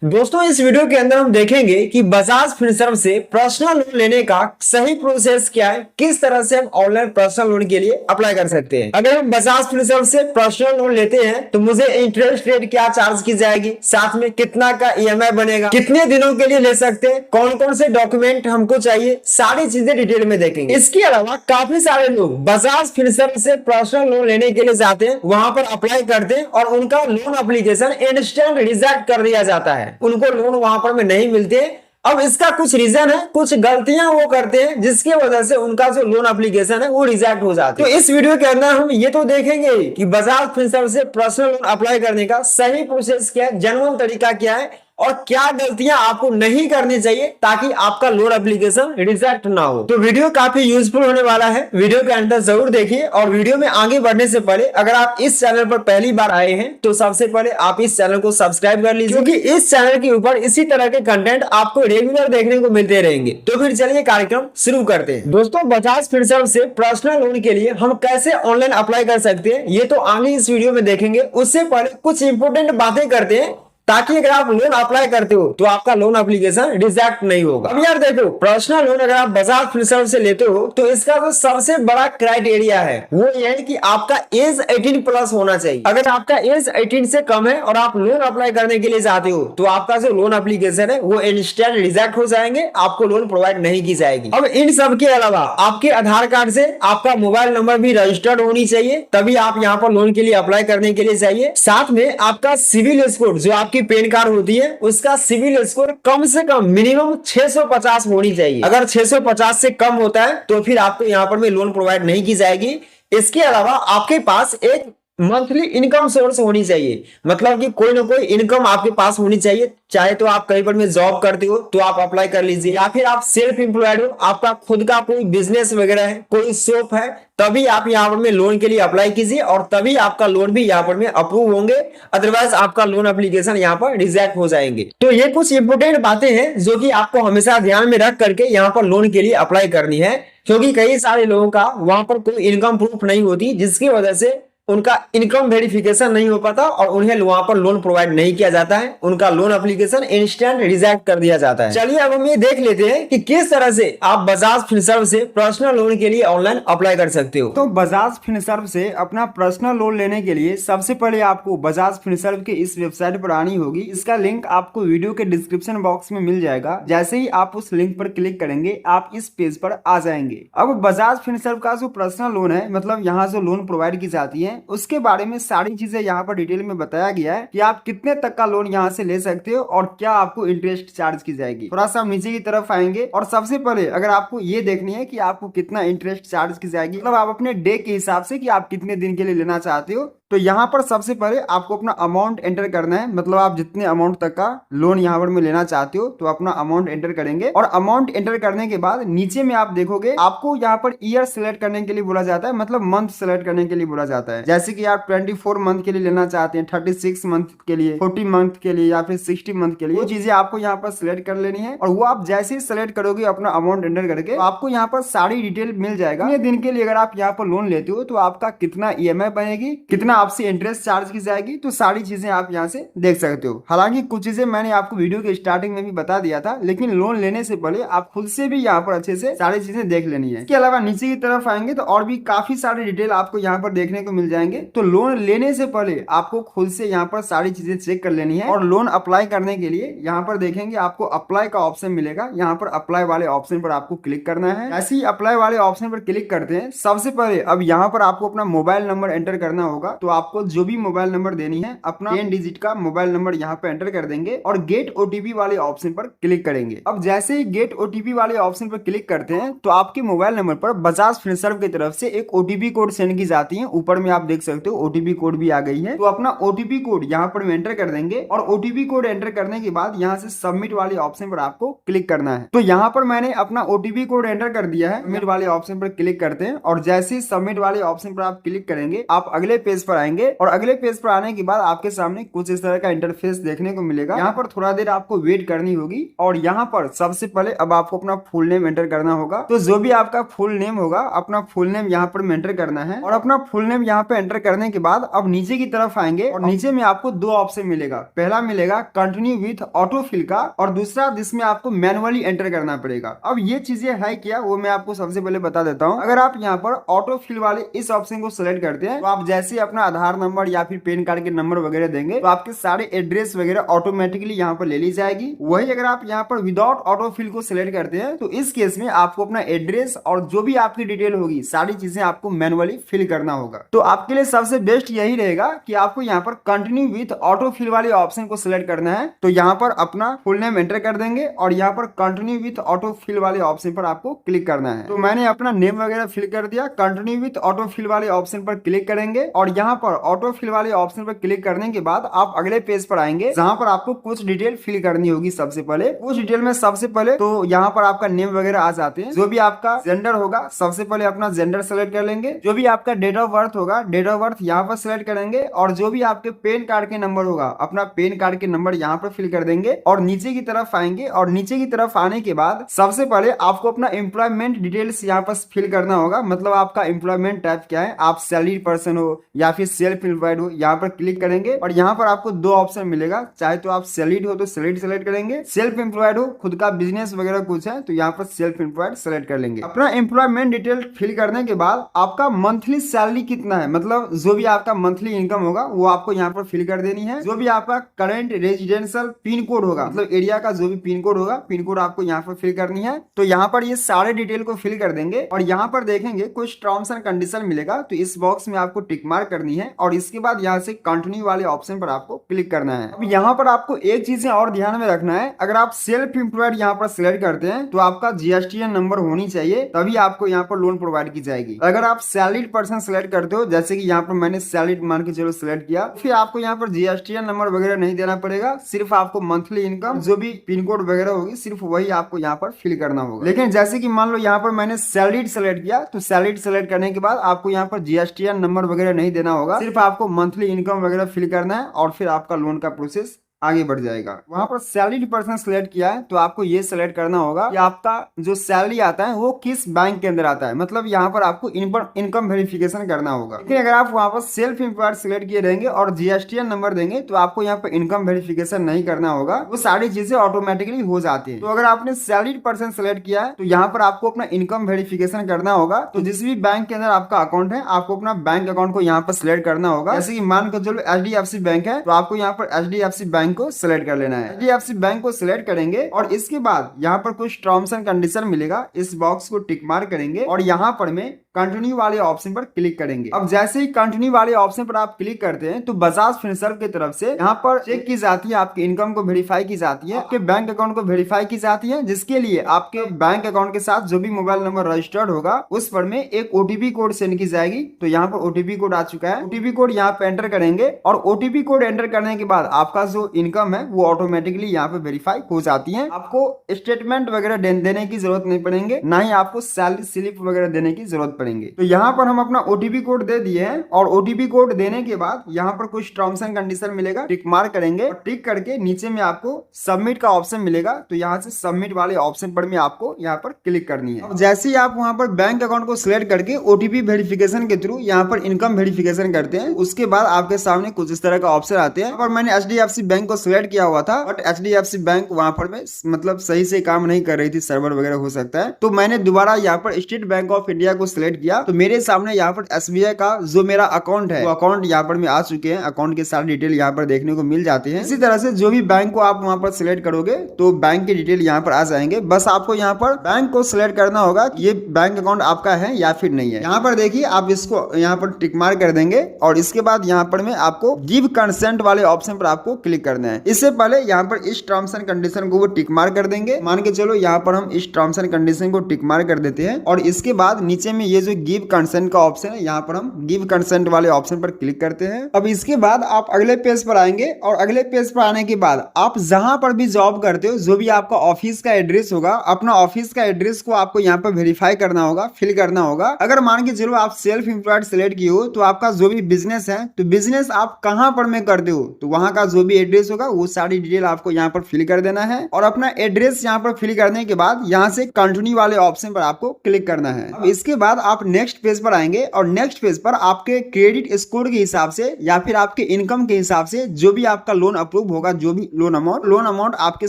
दोस्तों इस वीडियो के अंदर हम देखेंगे कि बजाज फिनसर्व से पर्सनल लोन लेने का सही प्रोसेस क्या है, किस तरह से हम ऑनलाइन पर्सनल लोन के लिए अप्लाई कर सकते हैं। अगर हम बजाज फिनसर्व से पर्सनल लोन लेते हैं तो मुझे इंटरेस्ट रेट क्या चार्ज की जाएगी, साथ में कितना का ईएमआई बनेगा, कितने दिनों के लिए ले सकते हैं, कौन कौन से डॉक्यूमेंट हमको चाहिए, सारी चीजें डिटेल में देखेंगे। इसके अलावा काफी सारे लोग बजाज फिनसर्व से पर्सनल लोन लेने के लिए जाते हैं, वहां पर अप्लाई करते हैं और उनका लोन एप्लीकेशन इंस्टेंट रिजेक्ट कर दिया जाता है, उनको लोन वहां पर में नहीं मिलते। अब इसका कुछ रीजन है, कुछ गलतियां वो करते हैं जिसकी वजह से उनका जो लोन एप्लीकेशन है वो रिजेक्ट हो जाता है। तो इस वीडियो के अंदर हम ये तो देखेंगे कि बजाज फिनसर्व से पर्सनल लोन अप्लाई करने का सही प्रोसेस क्या है, जेन्युइन तरीका क्या है और क्या गलतियां आपको नहीं करनी चाहिए ताकि आपका लोन एप्लीकेशन रिजेक्ट ना हो। तो वीडियो काफी यूजफुल होने वाला है, वीडियो के अंदर जरूर देखिए। और वीडियो में आगे बढ़ने से पहले अगर आप इस चैनल पर पहली बार आए हैं तो सबसे पहले आप इस चैनल को सब्सक्राइब कर लीजिए, क्योंकि इस चैनल के ऊपर इसी तरह के कंटेंट आपको रेगुलर देखने को मिलते रहेंगे। तो फिर चलिए कार्यक्रम शुरू करते हैं। दोस्तों बजाज फिनसर्व से पर्सनल लोन के लिए हम कैसे ऑनलाइन अप्लाई कर सकते हैं ये तो आगे इस वीडियो में देखेंगे। उससे पहले कुछ इंपोर्टेंट बातें करते हैं ताकि अगर आप लोन अप्लाई करते हो तो आपका लोन एप्लीकेशन रिजेक्ट नहीं होगा। अब यार देखो, पर्सनल लोन अगर आप बजाज फिनसर्व से लेते हो तो इसका जो सबसे बड़ा क्राइटेरिया है वो ये है कि आपका एज 18 प्लस होना चाहिए। अगर आपका एज 18 से कम है और आप लोन अप्लाई करने के लिए चाहते हो तो आपका जो लोन एप्लीकेशन है वो इंस्टेंट रिजेक्ट हो जाएंगे, आपको लोन प्रोवाइड नहीं की जाएगी। अब इन सब के अलावा आपके आधार कार्ड से आपका मोबाइल नंबर भी रजिस्टर्ड होनी चाहिए, तभी आप यहाँ पर लोन के लिए अप्लाई करने के लिए चाहिए। साथ में आपका सिविल स्कोर, जो आपकी पैन कार्ड होती है उसका सिविल स्कोर कम से कम मिनिमम 650 होनी चाहिए। अगर 650 से कम होता है तो फिर आपको यहाँ पर में लोन प्रोवाइड नहीं की जाएगी। इसके अलावा आपके पास एक मंथली इनकम सोर्स होनी चाहिए, मतलब कि कोई ना कोई इनकम आपके पास होनी चाहिए। चाहे तो आप कहीं पर में जॉब करते हो तो आप अप्लाई कर लीजिए, या फिर आप सेल्फ एम्प्लॉयड हो, आपका खुद का कोई बिजनेस वगैरह है, कोई शॉप है, तभी आप यहाँ पर में लोन के लिए अप्लाई कीजिए और तभी आपका लोन भी यहाँ पर में अप्रूव होंगे। अदरवाइज आपका लोन एप्लीकेशन यहाँ पर रिजेक्ट हो जाएंगे। तो ये कुछ इंपोर्टेंट बातें हैं जो कि आपको हमेशा ध्यान में रख करके यहाँ पर लोन के लिए अप्लाई करनी है, क्योंकि कई सारे लोगों का वहां पर कोई इनकम प्रूफ नहीं होती, जिसकी वजह से उनका इनकम वेरिफिकेशन नहीं हो पाता और उन्हें वहां पर लोन प्रोवाइड नहीं किया जाता है, उनका लोन एप्लीकेशन इंस्टेंट रिजेक्ट कर दिया जाता है। चलिए अब हम ये देख लेते हैं कि किस तरह से आप बजाज फिनसर्व से पर्सनल लोन के लिए ऑनलाइन अप्लाई कर सकते हो। तो बजाज फिनसर्व से अपना पर्सनल लोन लेने के लिए सबसे पहले आपको बजाज फिनसर्व के इस वेबसाइट पर आनी होगी। इसका लिंक आपको वीडियो के डिस्क्रिप्शन बॉक्स में मिल जाएगा। जैसे ही आप उस लिंक पर क्लिक करेंगे आप इस पेज पर आ जाएंगे। अब बजाज फिनसर्व का जो पर्सनल लोन है, मतलब यहाँ जो लोन प्रोवाइड की जाती है उसके बारे में सारी चीजें यहाँ पर डिटेल में बताया गया है कि आप कितने तक का लोन यहाँ से ले सकते हो और क्या आपको इंटरेस्ट चार्ज की जाएगी। थोड़ा सा नीचे की तरफ आएंगे और सबसे पहले अगर आपको ये देखनी है कि आपको कितना इंटरेस्ट चार्ज की जाएगी, मतलब आप अपने डे के हिसाब से कि आप कितने दिन के लिए लेना चाहते हो, तो यहाँ पर सबसे पहले आपको अपना अमाउंट एंटर करना है। मतलब आप जितने अमाउंट तक का लोन यहाँ पर में लेना चाहते हो तो अपना अमाउंट एंटर करेंगे और अमाउंट एंटर करने के बाद नीचे में आप देखोगे आपको यहाँ पर ईयर सिलेक्ट करने के लिए बोला जाता है, मतलब मंथ सिलेक्ट करने के लिए बोला जाता है। जैसे कि आप 24 मंथ के लिए लेना चाहते हैं, 36 मंथ के लिए, 40 मंथ के लिए या फिर 60 मंथ के लिए, वो चीजें आपको यहाँ पर सिलेक्ट कर लेनी है। और वो आप जैसे ही सिलेक्ट करोगे अपना अमाउंट एंटर करके तो आपको यहाँ पर सारी डिटेल मिल जाएगा। ये दिन के लिए अगर आप यहाँ पर लोन लेते हो तो आपका कितना ईएमआई बनेगी, कितना आपसे इंटरेस्ट चार्ज की जाएगी, तो सारी चीजें आप यहाँ से देख सकते हो। हालांकि कुछ चीजें मैंने आपको वीडियो के स्टार्टिंग में भी बता दिया था, लेकिन लोन लेने से पहले आप खुद से भी यहाँ पर अच्छे से सारी चीजें देख लेनी है। इसके अलावा नीचे की तरफ आएंगे तो और भी काफी सारे डिटेल आपको यहाँ पर देखने को मिल जाएंगे। तो लोन लेने से पहले आपको खुद से यहाँ पर सारी चीजें चेक कर लेनी है। और लोन अप्लाई करने के लिए यहाँ पर देखेंगे आपको अप्लाई का ऑप्शन मिलेगा, यहाँ पर अप्लाई वाले ऑप्शन पर आपको क्लिक करना है। ऐसे ही अप्लाई वाले ऑप्शन पर क्लिक करते हैं, सबसे पहले अब यहाँ पर आपको अपना मोबाइल नंबर एंटर करना होगा। तो आपको जो भी मोबाइल नंबर देनी है अपना 10 डिजिट का मोबाइल नंबर यहाँ पे एंटर कर देंगे और गेट ओटीपी वाले ऑप्शन पर क्लिक करेंगे। अब जैसे ही गेट ओटीपी वाले ऑप्शन पर क्लिक करते हैं तो आपके मोबाइल नंबर पर बजाज फिनसर्व की तरफ से एक ओटीपी कोड सेंड की जाती है। ऊपर में आप देख सकते हो ओटीपी कोड भी आ गई है। तो अपना ओटीपी कोड यहाँ पर एंटर कर देंगे और ओटीपी कोड एंटर करने के बाद यहाँ से सबमिट वाले ऑप्शन पर आपको क्लिक करना है। तो यहाँ पर मैंने अपना ओटीपी कोड एंटर कर दिया है। सबमिट वाले ऑप्शन पर क्लिक करते हैं और जैसे ही सबमिट वाले ऑप्शन पर आप क्लिक करेंगे आप अगले पेज पर पर आएंगे और अगले पेज पर आने के बाद आपके सामने कुछ इस तरह का इंटरफेस देखने को मिलेगा। यहाँ पर थोड़ा देर आपको वेट करनी होगी और यहाँ पर सबसे पहले अब आपको अपना फुल नेम एंटर करना होगा। तो जो भी आपका फुल नेम होगा अपना फुल नेम यहाँ पर एंटर करना है और अपना फुल नेम यहाँ पे एंटर करने के बाद अब नीचे की तरफ आएंगे और नीचे में आपको दो ऑप्शन मिलेगा। पहला मिलेगा कंटिन्यू विथ ऑटोफिल का और दूसरा जिसमें आपको मैनुअली एंटर करना पड़ेगा। अब ये चीजें है क्या वो मैं आपको सबसे पहले बता देता हूँ। अगर आप यहाँ पर ऑटोफिल वाले इस ऑप्शन को सिलेक्ट करते हैं तो आप जैसे अपना आधार नंबर या फिर पैन कार्ड के नंबर वगैरह देंगे तो आपके सारे एड्रेस वगैरह ऑटोमेटिकली यहाँ पर ले ली जाएगी। वही अगर आप यहाँ पर विदाउट ऑटोफिल को सिलेक्ट करते हैं तो इस केस में आपको अपना एड्रेस और जो भी आपकी डिटेल होगी सारी चीजें आपको मैनुअली फिल करना होगा। तो आपके लिए सबसे बेस्ट यही रहेगा कि आपको यहाँ पर कंटिन्यू विथ ऑटोफिल वाले ऑप्शन को सिलेक्ट करना है। तो यहाँ पर अपना फुल नेम एंटर कर देंगे और यहाँ पर कंटिन्यू विथ ऑटोफिल वाले ऑप्शन पर आपको क्लिक करना है। तो मैंने अपना नेम वगैरह फिल कर दिया। कंटिन्यू विथ ऑटोफिल वाले ऑप्शन पर क्लिक करेंगे और यहाँ पर ऑटोफिल वाले ऑप्शन पर क्लिक करने के बाद आप अगले पेज पर आएंगे जहाँ पर आपको कुछ डिटेल फिल करनी होगी। सबसे पहले उस डिटेल में सबसे पहले तो यहाँ पर आपका नेम वगैरह आ जाते हैं। जो भी आपका जेंडर होगा सबसे पहले अपना जेंडर सेलेक्ट कर लेंगे। जो भी आपका डेट ऑफ बर्थ होगा डेट ऑफ बर्थ यहाँ पर सिलेक्ट करेंगे और जो भी आपके पैन कार्ड के नंबर होगा अपना पैन कार्ड के नंबर यहाँ पर फिल कर देंगे और नीचे की तरफ आएंगे और नीचे की तरफ आने के बाद सबसे पहले आपको अपना एम्प्लॉयमेंट डिटेल्स यहाँ पर फिल करना होगा। मतलब आपका एम्प्लॉयमेंट टाइप क्या है, आप सैलरी पर्सन हो या फिर सेल्फ एम्प्लॉयड हो, यहाँ पर क्लिक करेंगे और यहाँ पर आपको दो ऑप्शन मिलेगा। चाहे तो आप सैलरीड हो तो सैलरी सेलेक्ट करेंगे, सेल्फ एम्प्लॉयड हो खुद का बिजनेस वगैरह कुछ है तो यहाँ पर सेल्फ एम्प्लॉयड सेलेक्ट कर लेंगे। अपना एम्प्लॉयमेंट डिटेल फिल करने के बाद आपका मंथली सैलरी कितना है, मतलब जो भी आपका मंथली इनकम होगा वो आपको यहाँ पर फिल कर देनी है। जो भी आपका करंट रेजिडेंशियल पिन कोड होगा मतलब एरिया का जो भी पिन कोड होगा पिन कोड आपको यहाँ पर फिल करनी है। तो यहाँ पर ये सारे डिटेल को फिल कर देंगे और यहाँ पर देखेंगे कुछ टर्म्स एंड कंडीशन मिलेगा तो इस बॉक्स में आपको टिक मार्क करनी है और इसके बाद यहाँ से कंटिन्यू वाले ऑप्शन पर आपको क्लिक करना है। अब यहाँ पर आपको एक चीजें और ध्यान में रखना है। अगर आप सेल्फ एम्प्लॉयड यहाँ पर सिलेक्ट करते हैं तो आपका जीएसटीएन नंबर होनी चाहिए तभी आपको यहाँ पर लोन प्रोवाइड की जाएगी। अगर आप सैलरीड पर्सन सिलेक्ट करते हो जैसे कि यहाँ पर मैंने सैलरीड मान के चलो सिलेक्ट किया फिर आपको यहाँ पर जीएसटीएन नंबर वगैरह नहीं देना पड़ेगा। सिर्फ आपको मंथली इनकम जो भी पिन कोड वगैरह होगी सिर्फ वही आपको यहाँ पर फिल करना होगा। लेकिन जैसे कि मान लो यहाँ पर मैंने सैलरीड सेलेक्ट किया तो सैलरीड सेलेक्ट करने के बाद आपको यहाँ पर जीएसटीएन नंबर वगैरह नहीं देना होगा। सिर्फ आपको मंथली इनकम वगैरह फिल करना है और फिर आपका लोन का प्रोसेस आगे बढ़ जाएगा। वहां पर सैलरीड पर्सन सिलेक्ट किया है तो आपको ये सिलेक्ट करना होगा कि आपका जो सैलरी आता है वो किस बैंक के अंदर आता है। मतलब यहाँ पर आपको इनकम वेरिफिकेशन करना होगा। लेकिन अगर आप वहां पर सेल्फ एम्प्लॉयड सिलेक्ट किए रहेंगे और जीएसटीएन नंबर देंगे तो आपको यहाँ पर इनकम वेरिफिकेशन नहीं करना होगा। वो सारी चीजें ऑटोमेटिकली हो जाती है। तो अगर आपने सैलरीड पर्सन सिलेक्ट किया है तो यहाँ पर आपको अपना इनकम वेरिफिकेशन करना होगा। तो जिस भी बैंक के अंदर आपका अकाउंट है आपको अपना बैंक अकाउंट को यहाँ पर सिलेक्ट करना होगा। जैसे कि मान कर चलो एचडीएफसी बैंक है तो आपको यहाँ पर एचडीएफसी बैंक को सिलेक्ट कर लेना है। एचडीएफसी बैंक को सिलेक्ट करेंगे और इसके बाद यहाँ पर कुछ टर्म्स एंड कंडीशन मिलेगा। इस बॉक्स को टिक मार्क करेंगे और यहाँ पर मैं कंटिन्यू वाले ऑप्शन पर क्लिक करेंगे। अब जैसे ही कंटिन्यू वाले ऑप्शन पर आप क्लिक करते हैं तो बजाज फिनसर्व की तरफ से यहाँ पर चेक की जाती है, आपके इनकम को वेरीफाई की जाती है, आपके बैंक अकाउंट को वेरीफाई की जाती है, जिसके लिए आपके बैंक अकाउंट के साथ जो भी मोबाइल नंबर रजिस्टर्ड होगा उस पर में एक ओटीपी कोड सेंड की जाएगी। तो यहाँ पर ओटीपी कोड आ चुका है। ओटीपी कोड यहाँ पे एंटर करेंगे और ओटीपी कोड एंटर करने के बाद आपका जो इनकम है वो ऑटोमेटिकली यहाँ पे वेरीफाई हो जाती है। आपको स्टेटमेंट वगैरह देने की जरूरत नहीं पड़ेंगे, ना ही आपको सैलरी स्लिप वगैरह देने की जरूरत पड़ेगी। तो यहाँ पर हम अपना ओटीपी कोड दे दिए हैं और ओटीपी कोड देने के बाद यहाँ पर कुछ टर्म्स एंड कंडीशन मिलेगा, टिक मार्क करेंगे और टिक करके नीचे में आपको सबमिट का ऑप्शन मिलेगा। तो यहाँ से सबमिट वाले ऑप्शन पर में आपको यहाँ पर क्लिक करनी है। अब जैसे ही आप वहाँ पर बैंक अकाउंट को सिलेक्ट करके ओटीपी वेरिफिकेशन के थ्रू यहाँ पर इनकम वेरिफिकेशन करते हैं, उसके बाद आपके सामने कुछ इस तरह का ऑप्शन आते हैं। और मैंने एचडीएफसी बैंक को सिलेक्ट किया हुआ था बट एचडीएफसी बैंक वहाँ पर मतलब सही से काम नहीं कर रही थी, सर्वर वगैरह हो सकता है। तो मैंने दोबारा यहाँ पर स्टेट बैंक ऑफ इंडिया को सिलेक्ट किया तो मेरे सामने यहाँ पर एसबीआई का जो मेरा अकाउंट है वो अकाउंट यहाँ पर में आ चुके हैं। अकाउंट के सारे डिटेल यहाँ पर देखने को मिल जाते हैं। इसी तरह से जो भी बैंक को आप वहाँ पर सिलेक्ट करोगे तो बैंक के डिटेल यहाँ पर आ जाएंगे। बस आपको यहाँ पर बैंक को सिलेक्ट करना होगा कि ये बैंक अकाउंट आपका है या फिर नहीं है। यहाँ पर देखिए आप इसको यहाँ पर टिक मार्क कर देंगे और इसके बाद यहाँ पर में आपको गिव कंसेंट वाले ऑप्शन पर आपको क्लिक करना है। इससे पहले यहाँ पर इस टर्म्स एंड कंडीशन को वो टिक मार्क कर देंगे। मान के चलो यहाँ पर हम इस टर्म्स एंड कंडीशन को टिक मार्क कर देते हैं और इसके बाद नीचे में ये जो गिव कंसेंट का ऑप्शन है, यहाँ पर हम गिव कंसेंट वाले ऑप्शन पर क्लिक करते हैं। अब इसके बाद आप अगले पेज पर आएंगे और अगले पेज पर आने के बाद आप जहां पर भी जॉब करते हो, जो भी आपका ऑफिस का एड्रेस होगा, अपना ऑफिस का एड्रेस को आपको यहाँ पर वेरीफाई करना होगा, फिल करना होगा। अगर मान के चलो आप सेल्फ एम्प्लॉयड सिलेक्ट किए हो तो आपका जो भी बिजनेस है, तो बिजनेस आप कहां पर में करते हो, तो वहां का जो भी एड्रेस होगा वो सारी डिटेल आपको यहाँ पर फिल कर देना है। और अपना एड्रेस यहाँ पर फिल करने के बाद यहाँ से कंटिन्यू वाले ऑप्शन पर आपको क्लिक करना है। अब इसके बाद आप नेक्स्ट पेज पर आएंगे और नेक्स्ट पेज पर आपके क्रेडिट स्कोर के हिसाब से या फिर आपके इनकम के हिसाब से जो भी आपका लोन अप्रूव होगा, जो भी लोन अमाउंट आपके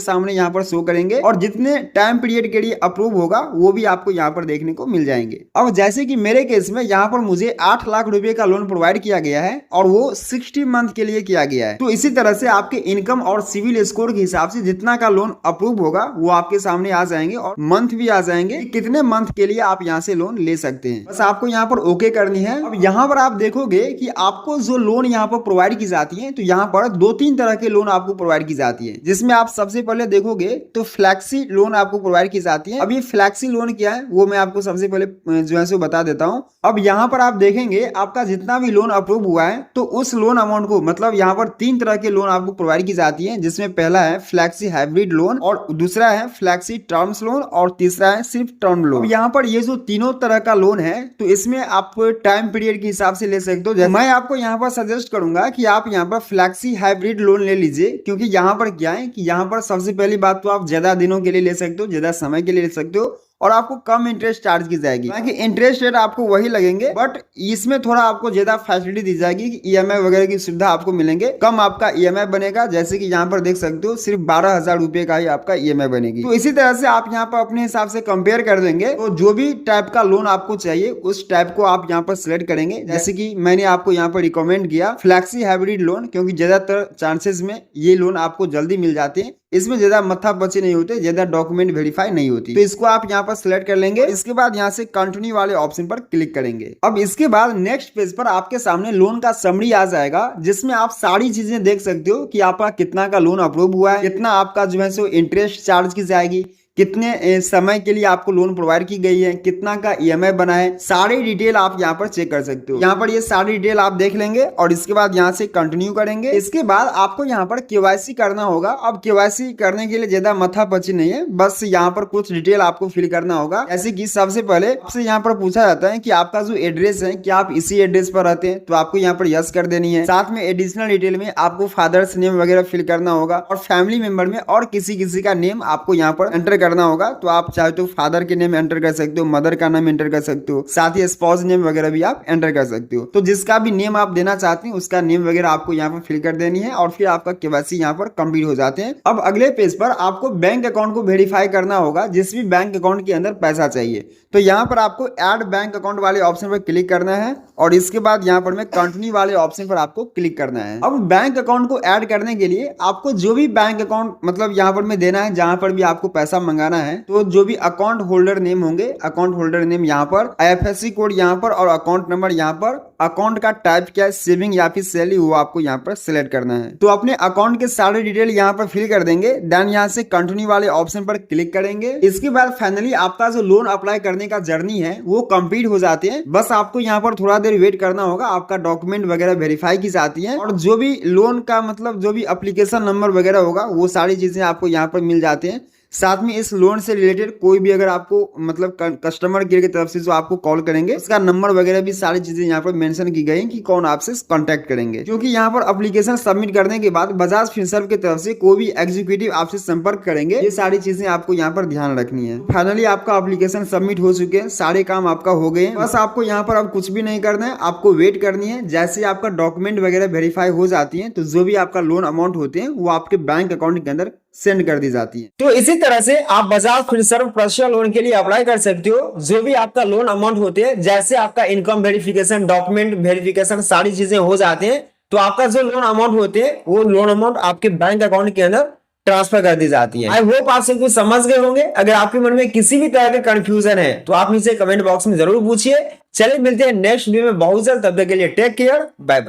सामने यहाँ पर शो करेंगे और जितने टाइम पीरियड के लिए अप्रूव होगा वो भी आपको यहाँ पर देखने को मिल जाएंगे। अब जैसे कि मेरे केस में यहाँ पर मुझे 8 लाख रुपए का लोन प्रोवाइड किया गया है और वो 60 मंथ के लिए किया गया है। तो इसी तरह से आपके इनकम और सिविल स्कोर के हिसाब से जितना का लोन अप्रूव होगा वो आपके सामने आ जाएंगे और मंथ भी आ जाएंगे, कितने मंथ के लिए आप यहाँ से लोन ले सकते हैं। बस आपको यहाँ पर ओके करनी है। अब यहाँ पर आप देखोगे कि आपको जो लोन यहाँ पर प्रोवाइड की जाती है, तो यहाँ पर 2-3 तरह के लोन आपको प्रोवाइड की जाती है, जिसमें आप सबसे पहले देखोगे तो फ्लैक्सी लोन आपको प्रोवाइड की जाती है। अब ये फ्लैक्सी लोन क्या है वो मैं आपको सबसे पहले जो है सो बता देता हूँ। अब यहाँ पर आप देखेंगे आपका जितना भी लोन अप्रूव हुआ है तो उस लोन अमाउंट को, मतलब यहाँ पर 3 तरह के लोन आपको प्रोवाइड की जाती है, जिसमें पहला है फ्लैक्सी हाइब्रिड लोन और दूसरा है फ्लैक्सी टर्म्स लोन और तीसरा है सिर्फ टर्म लोन। यहाँ पर ये जो तीनों तरह का लोन है तो इसमें आप टाइम पीरियड के हिसाब से ले सकते हो। मैं आपको यहाँ पर सजेस्ट करूंगा कि आप यहाँ पर फ्लैक्सी हाइब्रिड लोन ले लीजिए, क्योंकि यहाँ पर क्या है कि यहाँ पर सबसे पहली बात तो आप ज्यादा दिनों के लिए ले सकते हो, ज्यादा समय के लिए ले सकते हो और आपको कम इंटरेस्ट चार्ज की जाएगी। हालांकि इंटरेस्ट रेट आपको वही लगेंगे, बट इसमें थोड़ा आपको ज्यादा फैसिलिटी दी जाएगी कि ईएमआई वगैरह की सुविधा आपको मिलेंगे, कम आपका ईएमआई बनेगा। जैसे कि यहाँ पर देख सकते हो सिर्फ 12,000 रुपए का ही आपका ईएमआई बनेगी। तो इसी तरह से आप यहाँ पर अपने हिसाब से कंपेयर कर देंगे, तो जो भी टाइप का लोन आपको चाहिए उस टाइप को आप यहाँ पर सिलेक्ट करेंगे। जैसे कि मैंने आपको यहाँ पर रिकमेंड किया फ्लैक्सी हाइब्रिड लोन, क्योंकि ज्यादातर चांसेस में ये लोन आपको जल्दी मिल जाते हैं, इसमें ज्यादा मत्था पची नहीं होते, ज्यादा डॉक्यूमेंट वेरीफाई नहीं होती। तो इसको आप यहाँ पर सिलेक्ट कर लेंगे। इसके बाद यहाँ से कंटिन्यू वाले ऑप्शन पर क्लिक करेंगे। अब इसके बाद नेक्स्ट पेज पर आपके सामने लोन का समरी आ जाएगा, जिसमें आप सारी चीजें देख सकते हो कि आपका कितना का लोन अप्रूव हुआ है, कितना आपका जो है सो इंटरेस्ट चार्ज की जाएगी, कितने समय के लिए आपको लोन प्रोवाइड की गई है, कितना का ईएमआई बना है, सारी डिटेल आप यहाँ पर चेक कर सकते हो। यहाँ पर ये सारी डिटेल आप देख लेंगे और इसके बाद यहाँ से कंटिन्यू करेंगे। इसके बाद आपको यहाँ पर केवाईसी करना होगा। अब केवाईसी करने के लिए ज्यादा माथा पची नहीं है, बस यहाँ पर कुछ डिटेल आपको फिल करना होगा। जैसे कि सबसे पहले आपसे यहाँ पर पूछा जाता है कि आपका जो एड्रेस है क्या आप इसी एड्रेस पर रहते हैं, तो आपको यहाँ पर यस कर देनी है। साथ में एडिशनल डिटेल में आपको फादर्स नेम वगैरह फिल करना होगा और फैमिली मेंबर में और किसी का नेम आपको यहाँ पर एंटर करना होगा। तो आप चाहे तो फादर के नेम एंटर कर सकते हो, मदर का नाम एंटर कर सकते हो, साथ ही स्पाउस नेम वगैरह भी आप एंटर कर सकते हो। तो जिसका भी नेम आप देना चाहते हैं उसका नेम वगैरह आपको यहाँ पर फिल कर देनी है और फिर आपका केवाईसी यहाँ पर कंप्लीट हो जाते हैं। अब अगले पेज पर आपको बैंक अकाउंट को वेरीफाई करना होगा, जिस भी बैंक अकाउंट के अंदर पैसा चाहिए। तो यहाँ पर आपको ऐड बैंक अकाउंट वाले ऑप्शन पर क्लिक करना है और इसके बाद यहाँ पर में कंटिन्यू वाले ऑप्शन पर आपको क्लिक करना है। अब बैंक अकाउंट को ऐड करने के लिए आपको जो भी बैंक अकाउंट मतलब यहाँ पर में देना है, जहां पर भी आपको पैसा मंगाना है, तो जो भी अकाउंट होल्डर नेम होंगे, अकाउंट होल्डर नेम यहाँ पर, आईएफएससी कोड यहाँ पर और अकाउंट नंबर यहाँ पर, अकाउंट का टाइप क्या है, सेविंग या फिर सैलरी, वो आपको यहाँ पर सिलेक्ट करना है। तो अपने अकाउंट के सारे डिटेल यहाँ पर फिल कर देंगे। देन यहाँ से कंटिन्यू वाले ऑप्शन पर क्लिक करेंगे। इसके बाद फाइनली आपका जो लोन अप्लाई करने का जर्नी है वो कंप्लीट हो जाते हैं। बस आपको यहाँ पर थोड़ा देर वेट करना होगा, आपका डॉक्यूमेंट वगैरह वेरीफाई की जाती है और जो भी लोन का मतलब जो भी एप्लीकेशन नंबर वगैरह होगा वो सारी चीजें आपको यहाँ पर मिल जाते हैं। साथ में इस लोन से रिलेटेड कोई भी अगर आपको मतलब कस्टमर केयर की तरफ से जो आपको कॉल करेंगे उसका नंबर वगैरह भी सारी चीजें यहाँ पर मेंशन की गई कि कौन आपसे कांटेक्ट करेंगे। क्योंकि यहाँ पर एप्लीकेशन सबमिट करने के बाद बजाज फिनसर्व की तरफ से कोई भी एग्जीक्यूटिव आपसे संपर्क करेंगे, ये सारी चीजें आपको यहाँ पर ध्यान रखनी है। फाइनली आपका एप्लीकेशन सबमिट हो चुके हैं, सारे काम आपका हो गए। बस आपको यहाँ पर अब कुछ भी नहीं करना है, आपको वेट करनी है। जैसे आपका डॉक्यूमेंट वगैरह वेरीफाई हो जाती है तो जो भी आपका लोन अमाउंट होते हैं वो आपके बैंक अकाउंट के अंदर सेंड कर दी जाती है। तो इसी तरह से आप बजाज फिनसर्व पर्सनल लोन के लिए अप्लाई कर सकते हो। जो भी आपका लोन अमाउंट होते हैं, जैसे आपका इनकम वेरिफिकेशन, डॉक्यूमेंट वेरिफिकेशन, सारी चीजें हो जाते हैं तो आपका जो लोन अमाउंट होते हैं वो लोन अमाउंट आपके बैंक अकाउंट के अंदर ट्रांसफर कर दी जाती है। आई होप आप सब कुछ समझ गए होंगे। अगर आपके मन में किसी भी तरह का कंफ्यूजन है तो आप नीचे कमेंट बॉक्स में जरूर पूछिए। चलिए मिलते हैं नेक्स्ट वीडियो में बहुत जल्द, तब तक के लिए टेक केयर, बाय बाय।